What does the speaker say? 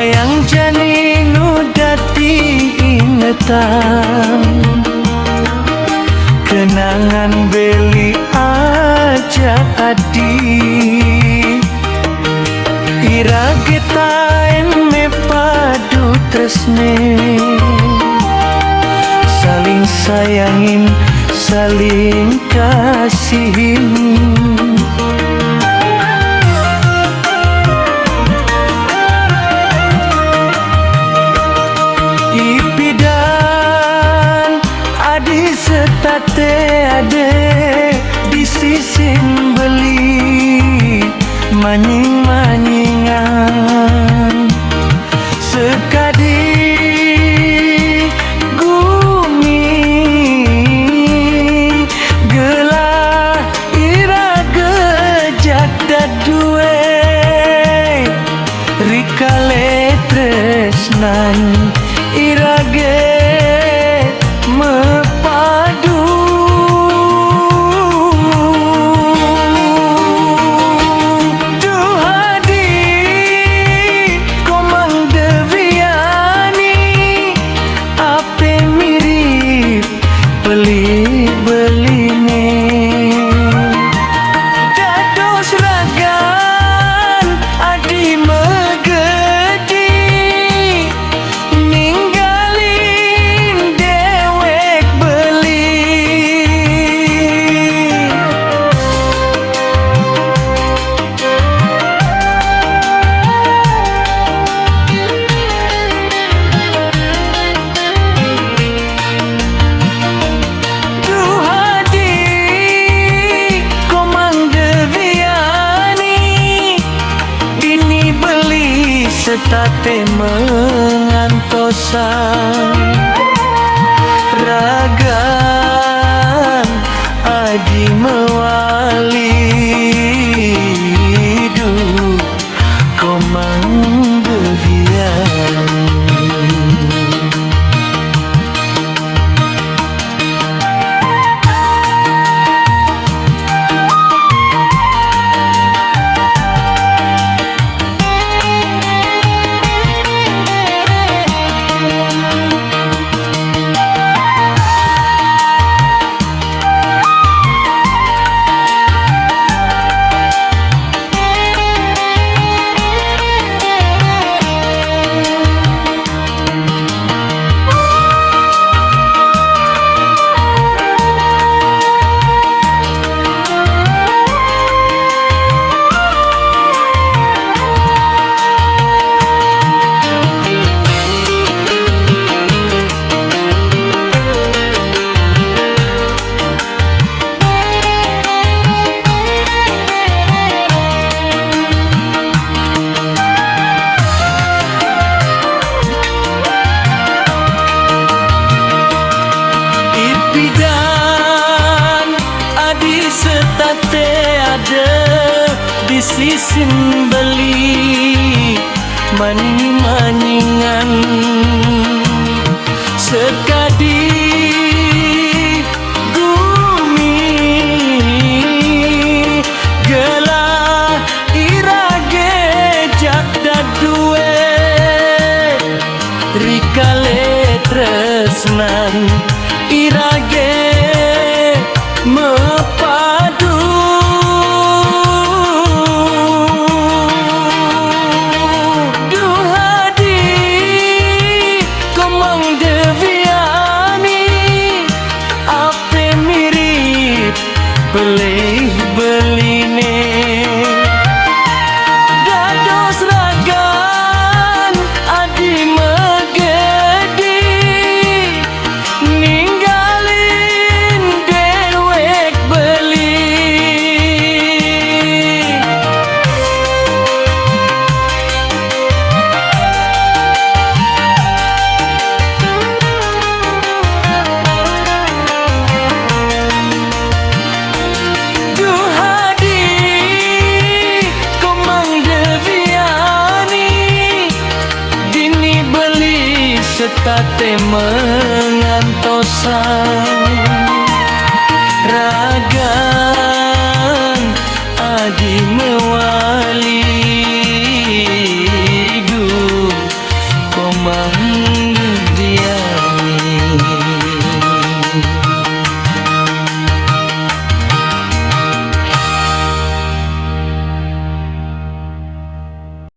sayang jani nu dadi ingetan, kenangan beli aja adi. Ira kita me padu tresne, saling sayangin, saling kasihin. Ipi dan adi setate ade di sisin beli manying-manyingan sekadi gumi gelah ira gejak dadue rikale tresnan irage mepadu. Duhadi komang deviani ape mirip beli-beline dados ragan adi megedi ninggalin dewek beli. Duhadi komang deviani ini beli setate mengantosan ragan adi mewali du komang deviani. Bidan adi setate ada di sisin beli manying-manyingan sekadi gumi gelah irage jak dadue rikale tresnan irage mepadu. Duhadi komang deviani ape mirip beli-beline dados ragan adi megedi ninggalin dewek beli. Duhadi komang deviani dini beli setate mengantosan ragan adi mewali du Bang Biar